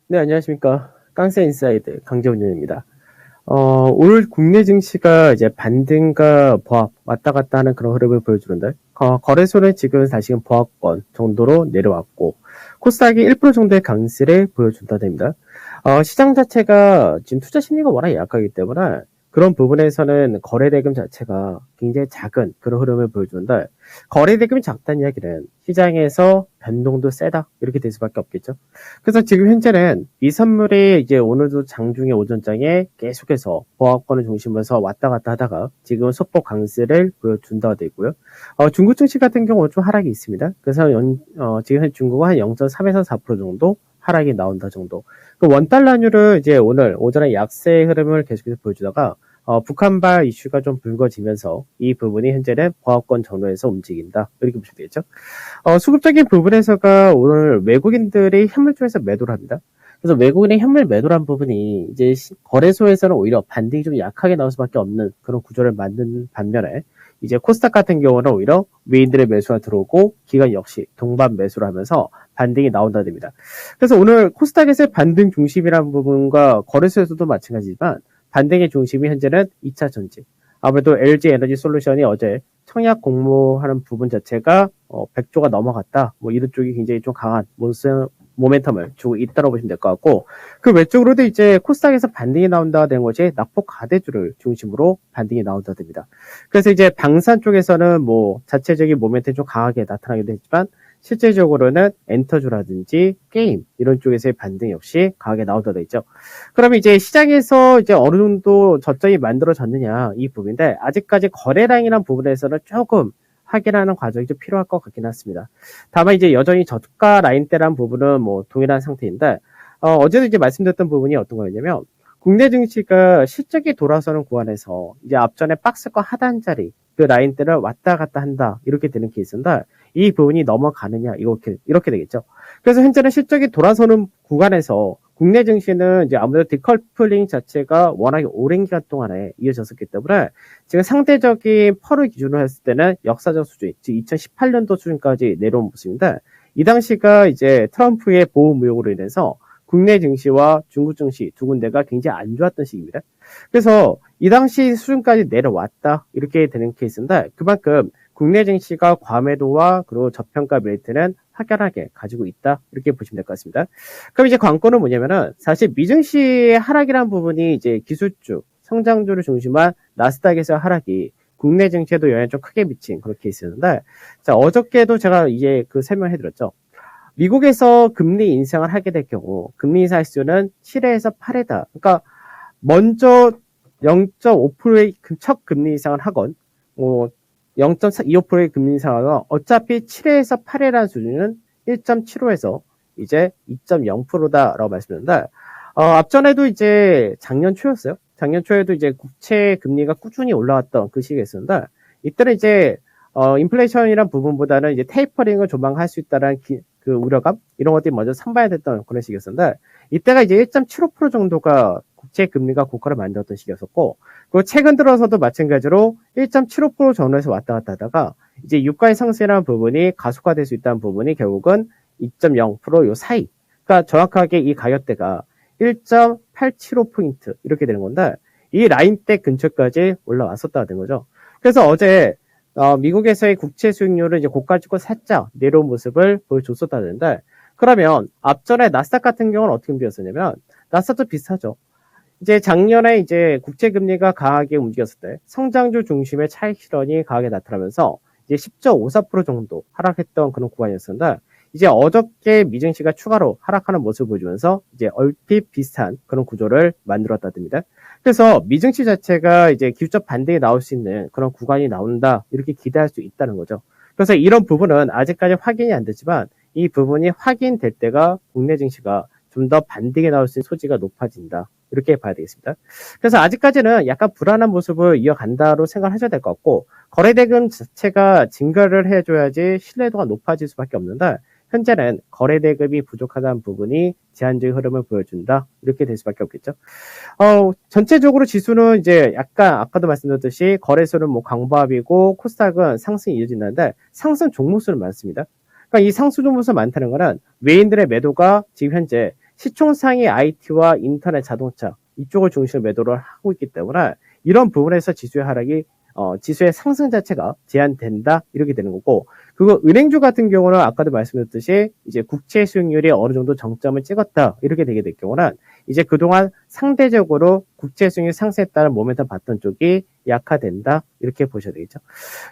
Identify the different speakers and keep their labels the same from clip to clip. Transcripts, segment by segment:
Speaker 1: 네, 안녕하십니까. 깡세 인사이드 강재훈입니다. 오늘 국내 증시가 이제 반등과 보합 왔다 갔다 하는 그런 흐름을 보여주는데, 거래소는 지금 다시금 보합권 정도로 내려왔고, 코스닥이 1% 정도의 강세를 보여준다 됩니다. 시장 자체가 지금 투자 심리가 워낙 약하기 때문에 그런 부분에서는 거래 대금 자체가 굉장히 작은 그런 흐름을 보여주는데, 거래 대금이 작다는 이야기는 시장에서 변동도 세다 이렇게 될 수밖에 없겠죠. 그래서 지금 현재는 이 선물이 이제 오늘도 장중에 오전장에 계속해서 보합권을 중심으로 해서 왔다 갔다 하다가 지금은 소폭 강세를 보여준다고 되어 있고요. 중국 증시 같은 경우는 좀 하락이 있습니다. 그래서 지금 중국은 한 0.3에서 4% 정도 하락이 나온다 정도. 그 원달러율은 이제 오늘 오전에 약세 흐름을 계속해서 보여주다가 북한발 이슈가 좀 불거지면서 이 부분이 현재는 보합권 전후에서 움직인다. 이렇게 보시면 되겠죠. 수급적인 부분에서가 오늘 외국인들이 현물 쪽에서 매도를 합니다. 그래서 외국인의 현물 매도란 부분이 이제 거래소에서는 오히려 반등이 좀 약하게 나올 수밖에 없는 그런 구조를 만든 반면에 이제 코스닥 같은 경우는 오히려 외인들의 매수가 들어오고 기관 역시 동반 매수를 하면서 반등이 나온다 됩니다. 그래서 오늘 코스닥에서의 반등 중심이라는 부분과 거래소에서도 마찬가지지만 반등의 중심이 현재는 2차 전지. 아무래도 LG 에너지 솔루션이 어제 청약 공모하는 부분 자체가 100조가 넘어갔다. 뭐 이런 쪽이 굉장히 좀 강한 모멘텀을 주고 있다고 보시면 될 것 같고, 그 외적으로도 이제 코스닥에서 반등이 나온다 된 것이 낙폭 가대주를 중심으로 반등이 나온다 됩니다. 그래서 이제 방산 쪽에서는 뭐 자체적인 모멘텀이 좀 강하게 나타나기도 했지만 실제적으로는 엔터주라든지 게임 이런 쪽에서의 반등 역시 강하게 나온다 돼 있죠. 그러면 이제 시장에서 이제 어느 정도 저점이 만들어졌느냐 이 부분인데, 아직까지 거래량이라는 부분에서는 조금 확인하는 과정이 좀 필요할 것 같긴 했습니다. 다만 이제 여전히 저가 라인대라는 부분은 뭐 동일한 상태인데, 어제도 이제 말씀드렸던 부분이 어떤 거였냐면, 국내 증시가 실적이 돌아서는 구간에서 이제 앞전에 박스권 하단자리 그 라인대를 왔다 갔다 한다 이렇게 되는 케이스인데, 이 부분이 넘어가느냐 이렇게 되겠죠. 그래서 현재는 실적이 돌아서는 구간에서 국내 증시는 이제 아무래도 디커플링 자체가 워낙에 오랜 기간 동안에 이어졌었기 때문에 지금 상대적인 펄을 기준으로 했을 때는 역사적 수준, 즉 2018년도 수준까지 내려온 모습인데, 이 당시가 이제 트럼프의 보호 무역으로 인해서 국내 증시와 중국 증시 두 군데가 굉장히 안 좋았던 시기입니다. 그래서 이 당시 수준까지 내려왔다 이렇게 되는 케이스인데, 그만큼 국내 증시가 과매도와 그리고 저평가 메리트는 확연하게 가지고 있다 이렇게 보시면 될 것 같습니다. 그럼 이제 관건은 뭐냐면은, 사실 미증시의 하락이라는 부분이 이제 기술주, 성장주를 중심한 나스닥에서 하락이 국내 증시에도 영향을 좀 크게 미친 그런 케이스였는데, 자, 어저께도 제가 이제 그 설명해 드렸죠. 미국에서 금리 인상을 하게 될 경우 금리 인상 수는 7회에서 8회다. 그러니까 먼저 0.5%의 첫 금리 인상을 하건 뭐 0.25%의 금리 인상하건 어차피 7회에서 8회라는 수준은 1.75에서 이제 2.0%다라고 말씀드렸는데, 앞전에도 이제 작년 초였어요. 작년 초에도 이제 국채 금리가 꾸준히 올라왔던 그 시기가 있었는데, 이때는 이제 인플레이션이란 부분보다는 이제 테이퍼링을 조만간 할 수 있다는 그 우려감 이런 것들이 먼저 선봐야 됐던 그런 시기였었는데, 이때가 이제 1.75% 정도가 국채 금리가 고가를 만들었던 시기였었고, 그리고 최근 들어서도 마찬가지로 1.75% 전후에서 왔다 갔다 하다가 이제 유가의 상승이라는 부분이 가속화될 수 있다는 부분이 결국은 2.0%요 사이, 그러니까 정확하게 이 가격대가 1.875포인트 이렇게 되는 건데, 이 라인대 근처까지 올라왔었다가 된 거죠. 그래서 어제 미국에서의 국채 수익률을 이제 고가 찍고 살짝 내려온 모습을 보여줬었다는데, 그러면 앞전에 나스닥 같은 경우는 어떻게 움직였었냐면, 나스닥도 비슷하죠. 이제 작년에 이제 국채 금리가 강하게 움직였을 때 성장주 중심의 차익 실현이 강하게 나타나면서 이제 10.54% 정도 하락했던 그런 구간이었습니다. 이제 어저께 미증시가 추가로 하락하는 모습을 보여주면서 이제 얼핏 비슷한 그런 구조를 만들었다듭니다. 그래서 미증시 자체가 이제 기술적 반등이 나올 수 있는 그런 구간이 나온다 이렇게 기대할 수 있다는 거죠. 그래서 이런 부분은 아직까지 확인이 안 됐지만 이 부분이 확인될 때가 국내 증시가 좀 더 반등이 나올 수 있는 소지가 높아진다 이렇게 봐야 되겠습니다. 그래서 아직까지는 약간 불안한 모습을 이어간다로 생각하셔야 될 것 같고, 거래대금 자체가 증가를 해줘야지 신뢰도가 높아질 수밖에 없는데, 현재는 거래대금이 부족하다는 부분이 제한적인 흐름을 보여준다 이렇게 될 수밖에 없겠죠. 전체적으로 지수는 이제 약간 아까도 말씀드렸듯이 거래소는 뭐 강보합이고 코스닥은 상승이 이어진다는데, 상승 종목수는 많습니다. 그러니까 이 상승 종목수 많다는 거는 외인들의 매도가 지금 현재 시총상의 IT와 인터넷 자동차 이쪽을 중심으로 매도를 하고 있기 때문에 이런 부분에서 지수의 하락이 지수의 상승 자체가 제한된다 이렇게 되는 거고, 그리고 은행주 같은 경우는 아까도 말씀드렸듯이 이제 국채 수익률이 어느 정도 정점을 찍었다 이렇게 되게 될 경우는 이제 그동안 상대적으로 국채 수익률 상승에 따른 모멘텀 봤던 쪽이 약화된다 이렇게 보셔야 되겠죠.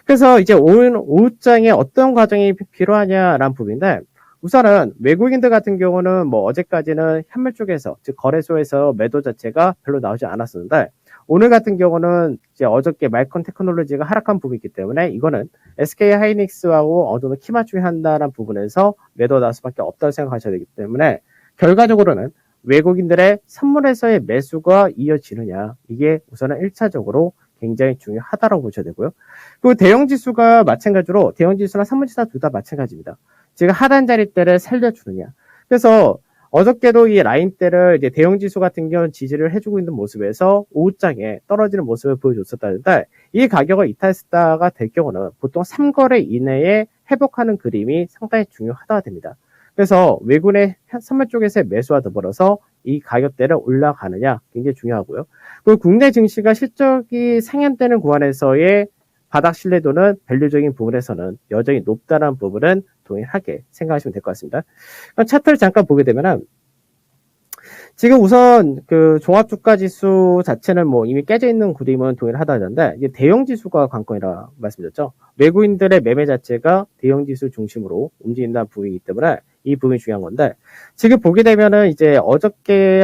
Speaker 1: 그래서 이제 오늘 오후장에 어떤 과정이 필요하냐라는 부분인데, 우선은 외국인들 같은 경우는 뭐 어제까지는 현물 쪽에서 즉 거래소에서 매도 자체가 별로 나오지 않았었는데, 오늘 같은 경우는 이제 어저께 마이크론 테크놀로지가 하락한 부분이 있기 때문에 이거는 SK 하이닉스하고 어느 정도 키 맞추기 한다는 부분에서 매도 나올 수밖에 없다고 생각하셔야 되기 때문에, 결과적으로는 외국인들의 선물에서의 매수가 이어지느냐, 이게 우선은 1차적으로 굉장히 중요하다고 보셔야 되고요. 그리고 대형지수가 마찬가지로 대형지수나 선물지수 둘 다 마찬가지입니다. 지금 하단 자리대를 살려주느냐. 그래서 어저께도 이 라인대를 이제 대형지수 같은 경우는 지지를 해주고 있는 모습에서 오후장에 떨어지는 모습을 보여줬었다는데, 이 가격을 이탈했다가 될 경우는 보통 3거래 이내에 회복하는 그림이 상당히 중요하다고 됩니다. 그래서 외국인의 선물 쪽에서의 매수와 더불어서 이 가격대를 올라가느냐 굉장히 중요하고요. 그리고 국내 증시가 실적이 상향되는 구간에서의 바닥 신뢰도는 밸류적인 부분에서는 여전히 높다는 부분은 동일하게 생각하시면 될 것 같습니다. 차트를 잠깐 보게 되면은 지금 우선 그 종합주가지수 자체는 뭐 이미 깨져 있는 그림은 동일하다는데, 이제 대형지수가 관건이라 말씀드렸죠. 외국인들의 매매 자체가 대형지수 중심으로 움직인다는 부분이기 때문에 이 부분이 중요한 건데, 지금 보게 되면은 이제 어저께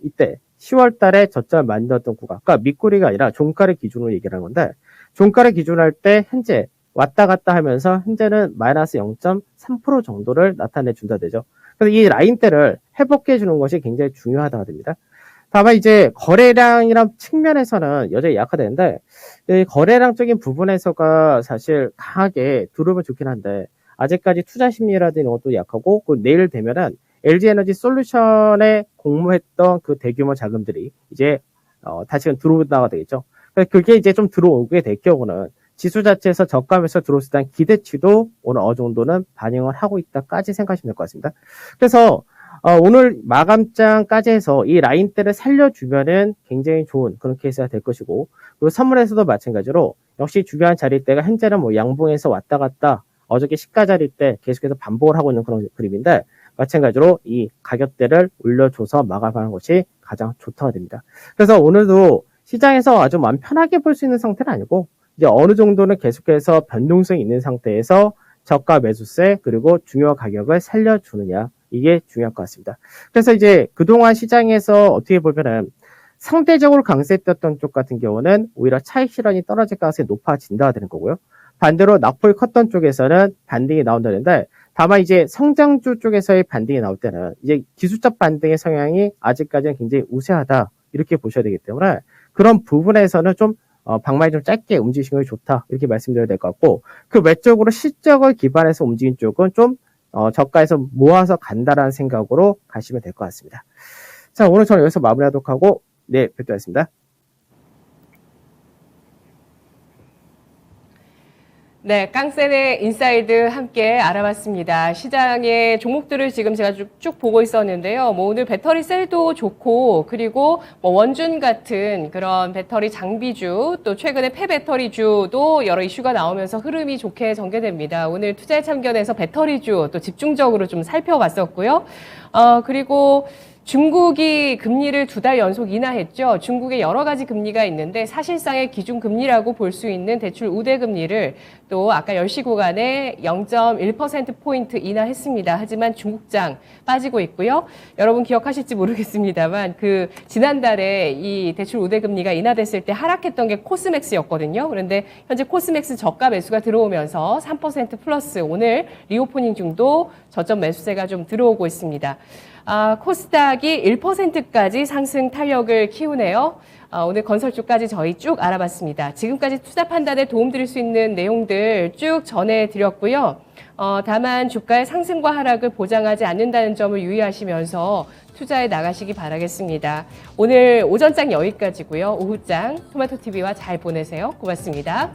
Speaker 1: 이때 10월 달에 저점을 만들었던 구간, 그러니까 밑꼬리가 아니라 종가를 기준으로 얘기를 하는 건데, 종가를 기준으로 할 때 현재 왔다 갔다 하면서 현재는 마이너스 0.3% 정도를 나타내 준다 되죠. 그래서 이 라인대를 회복해 주는 것이 굉장히 중요하다고 됩니다. 다만 이제 거래량이란 측면에서는 여전히 약화되는데, 이 거래량적인 부분에서가 사실 강하게 들어오면 좋긴 한데, 아직까지 투자 심리라든지 이런 것도 약하고, 내일 되면은 LG에너지 솔루션에 공모했던 그 대규모 자금들이 이제 다시금 들어오다가 되겠죠. 그게 이제 좀 들어오게 될 경우는 지수 자체에서 저가면서 들어왔을 때 기대치도 오늘 어느 정도는 반영을 하고 있다까지 생각하시면 될 것 같습니다. 그래서 오늘 마감장까지 해서 이 라인대를 살려주면은 굉장히 좋은 그런 케이스가 될 것이고, 그리고 선물에서도 마찬가지로 역시 중요한 자리대가 현재는 뭐 양봉에서 왔다 갔다 어저께 시가 자리대 계속해서 반복을 하고 있는 그런 그림인데, 마찬가지로 이 가격대를 올려줘서 마감하는 것이 가장 좋다고 됩니다. 그래서 오늘도 시장에서 아주 마음 편하게 볼 수 있는 상태는 아니고, 이제 어느 정도는 계속해서 변동성이 있는 상태에서 저가 매수세 그리고 중요 가격을 살려주느냐, 이게 중요할 것 같습니다. 그래서 이제 그동안 시장에서 어떻게 보면은 상대적으로 강세였던 쪽 같은 경우는 오히려 차익 실현이 떨어질 가능성이 높아진다 되는 거고요. 반대로 낙폭이 컸던 쪽에서는 반등이 나온다는데, 다만 이제 성장주 쪽에서의 반등이 나올 때는 이제 기술적 반등의 성향이 아직까지는 굉장히 우세하다 이렇게 보셔야 되기 때문에, 그런 부분에서는 좀 방망이 좀 짧게 움직이시는 게 좋다 이렇게 말씀드려야 될 것 같고, 그 외적으로 실적을 기반해서 움직인 쪽은 좀 저가에서 모아서 간다라는 생각으로 가시면 될 것 같습니다. 자, 오늘 저는 여기서 마무리하도록 하고 내일 뵙도록 하겠습니다.
Speaker 2: 네, 깡센의 인사이드 함께 알아봤습니다. 시장의 종목들을 지금 제가 쭉 보고 있었는데요. 뭐 오늘 배터리 셀도 좋고, 그리고 뭐 원준 같은 그런 배터리 장비주, 또 최근에 폐배터리주도 여러 이슈가 나오면서 흐름이 좋게 전개됩니다. 오늘 투자에 참견해서 배터리주 또 집중적으로 좀 살펴봤었고요. 그리고 중국이 금리를 2달 연속 인하했죠. 중국의 여러 가지 금리가 있는데 사실상의 기준금리라고 볼 수 있는 대출 우대금리를 또 아까 10시 구간에 0.1%포인트 인하했습니다. 하지만 중국장 빠지고 있고요. 여러분 기억하실지 모르겠습니다만 그 지난달에 이 대출 우대금리가 인하됐을 때 하락했던 게 코스맥스였거든요. 그런데 현재 코스맥스 저가 매수가 들어오면서 3% 플러스 오늘 리오프닝 중도 저점 매수세가 좀 들어오고 있습니다. 코스닥이 1%까지 상승 탄력을 키우네요. 오늘 건설주까지 저희 쭉 알아봤습니다. 지금까지 투자 판단에 도움드릴 수 있는 내용들 쭉 전해드렸고요. 다만 주가의 상승과 하락을 보장하지 않는다는 점을 유의하시면서 투자에 나가시기 바라겠습니다. 오늘 오전장 여기까지고요. 오후장 토마토TV와 잘 보내세요. 고맙습니다.